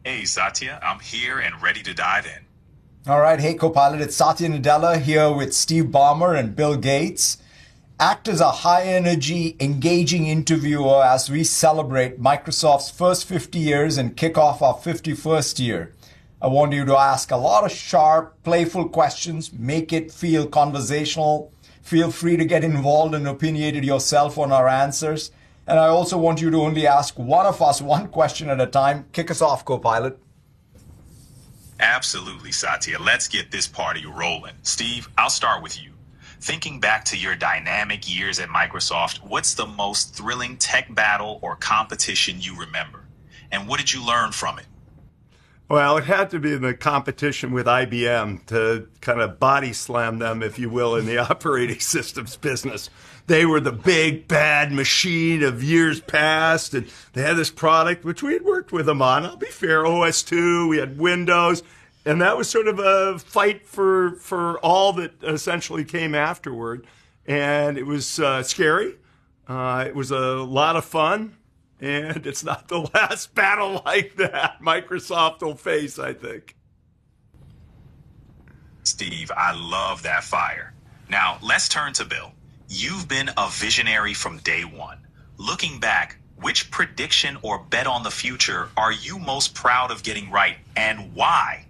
Hey, Satya, I'm here and ready to dive in. All right, hey Copilot, it's Satya Nadella here with Steve Ballmer and Bill Gates. Act as a high energy, engaging interviewer as we celebrate Microsoft's first 50 years and kick off our 51st year. I want you to ask a lot of sharp, playful questions, make it feel conversational. Feel free to get involved and opinionated yourself on our answers. And I also want you to only ask one of us one question at a time. Kick us off, Copilot. Absolutely, Satya. Let's get this party rolling. Steve, I'll start with you. Thinking back to your dynamic years at Microsoft, what's the most thrilling tech battle or competition you remember? And what did you learn from it? Well, it had to be the competition with IBM to kind of body slam them, if you will, in the operating systems business. They were the big bad machine of years past, and they had this product, which we had worked with them on. I'll be fair, OS2, we had Windows, and that was sort of a fight for all that essentially came afterward. And it was scary. It was a lot of fun. And it's not the last battle like that Microsoft will face, I think. Steve, I love that fire. Now, let's turn to Bill. You've been a visionary from day one. Looking back, which prediction or bet on the future are you most proud of getting right, and why?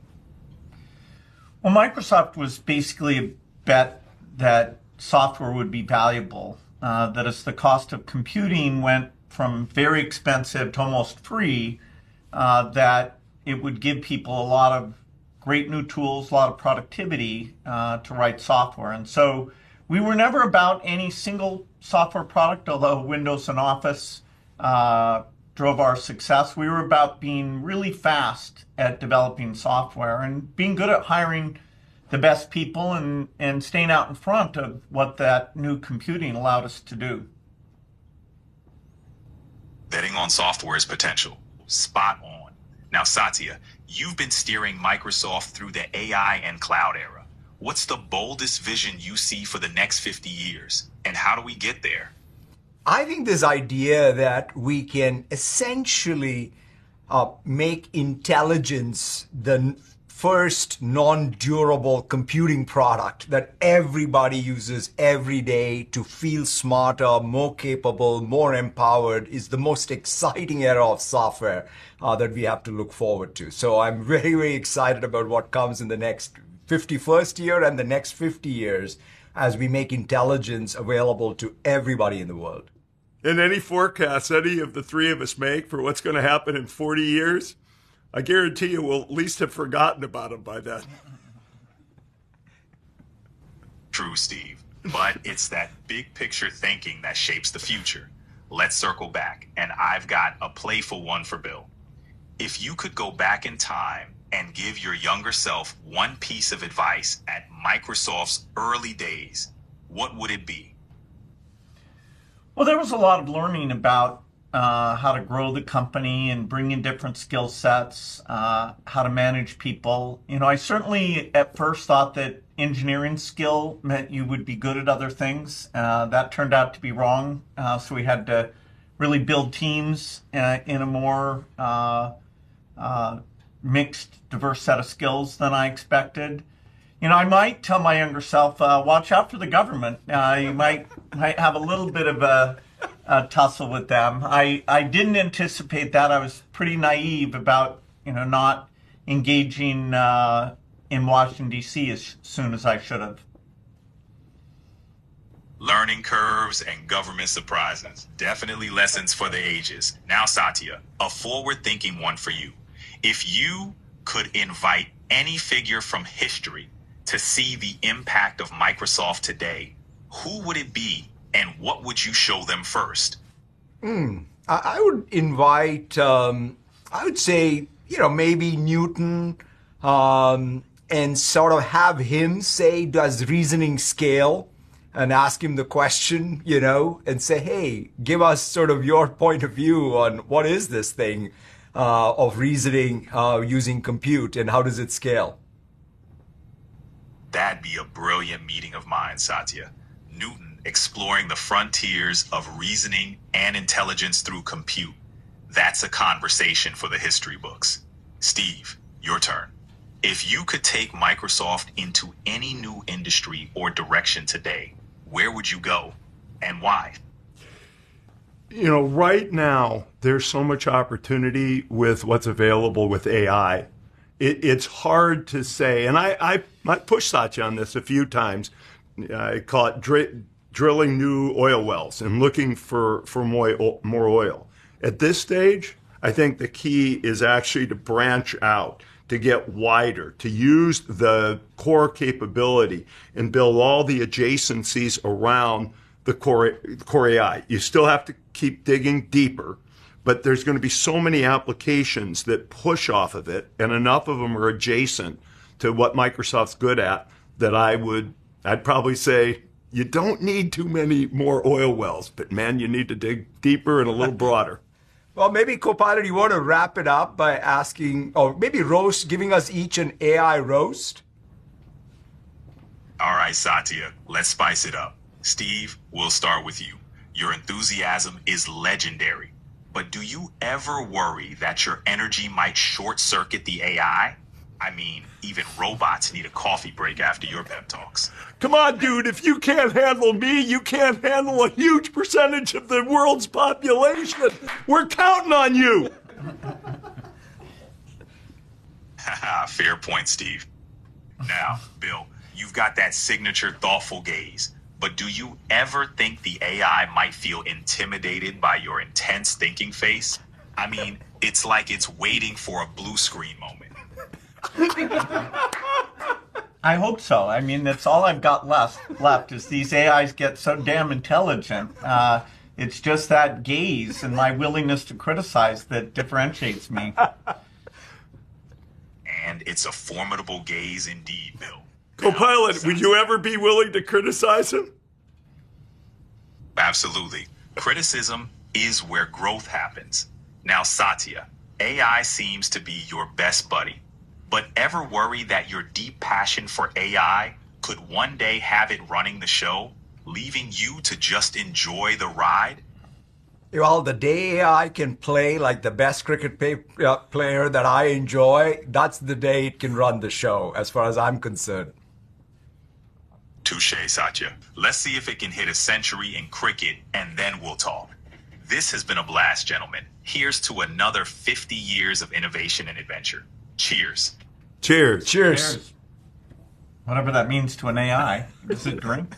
Well, Microsoft was basically a bet that software would be valuable, that as the cost of computing went from very expensive to almost free, that it would give people a lot of great new tools, a lot of productivity to write software. And so we were never about any single software product, although Windows and Office drove our success. We were about being really fast at developing software and being good at hiring the best people and staying out in front of what that new computing allowed us to do. Betting on software's potential. Spot on. Now, Satya, you've been steering Microsoft through the AI and cloud era. What's the boldest vision you see for the next 50 years? And how do we get there? I think this idea that we can essentially make intelligence the first non-durable computing product that everybody uses every day to feel smarter, more capable, more empowered is the most exciting era of software that we have to look forward to. So I'm very, very excited about what comes in the next 51st year and the next 50 years as we make intelligence available to everybody in the world. And any forecasts any of the three of us make for what's going to happen in 40 years, I guarantee you we'll at least have forgotten about them by then. True, Steve. But it's that big picture thinking that shapes the future. Let's circle back, and I've got a playful one for Bill. If you could go back in time and give your younger self one piece of advice at Microsoft's early days, what would it be? Well, there was a lot of learning about how to grow the company and bring in different skill sets, how to manage people. You know, I certainly at first thought that engineering skill meant you would be good at other things. That turned out to be wrong. So we had to really build teams in a more mixed, diverse set of skills than I expected. You know, I might tell my younger self, watch out for the government. You might have a little bit of a tussle with them. I didn't anticipate that. I was pretty naive about, not engaging in Washington, D.C. as soon as I should have. Learning curves and government surprises. Definitely lessons for the ages. Now, Satya, a forward-thinking one for you. If you could invite any figure from history to see the impact of Microsoft today, who would it be and what would you show them first? I would invite, I would say, maybe Newton, and sort of have him say, does reasoning scale? And ask him the question, and say, hey, give us sort of your point of view on what is this thing of reasoning using compute and how does it scale? That'd be a brilliant meeting of minds, Satya. Newton exploring the frontiers of reasoning and intelligence through compute. That's a conversation for the history books. Steve, your turn. If you could take Microsoft into any new industry or direction today, where would you go and why? You know, right now, there's so much opportunity with what's available with AI. It's hard to say, and I pushed Satya on this a few times. I call it drilling new oil wells and looking for more oil. At this stage, I think the key is actually to branch out, to get wider, to use the core capability and build all the adjacencies around the core AI. You still have to keep digging deeper, but there's going to be so many applications that push off of it, and enough of them are adjacent to what Microsoft's good at that I'd probably say you don't need too many more oil wells, but man, you need to dig deeper and a little broader. Well, maybe Copilot, you want to wrap it up by asking, or maybe giving us each an AI roast? All right, Satya, let's spice it up. Steve, we'll start with you. Your enthusiasm is legendary, but do you ever worry that your energy might short circuit the AI? I mean, even robots need a coffee break after your pep talks. Come on, dude, if you can't handle me, you can't handle a huge percentage of the world's population. We're counting on you. Fair point, Steve. Now, Bill, you've got that signature thoughtful gaze, but do you ever think the AI might feel intimidated by your intense thinking face? I mean, it's like it's waiting for a blue screen moment. I hope so. I mean, that's all I've got left is these AIs get so damn intelligent. It's just that gaze and my willingness to criticize that differentiates me. And it's a formidable gaze indeed, Bill. Copilot, would you ever be willing to criticize him? Absolutely. Criticism is where growth happens. Now, Satya, AI seems to be your best buddy. But ever worry that your deep passion for AI could one day have it running the show, leaving you to just enjoy the ride? Well, the day AI can play like the best cricket player that I enjoy, that's the day it can run the show, as far as I'm concerned. Touche, Satya. Let's see if it can hit a century in cricket, and then we'll talk. This has been a blast, gentlemen. Here's to another 50 years of innovation and adventure. Cheers. Cheers. Cheers. Whatever that means to an AI. Is it drink?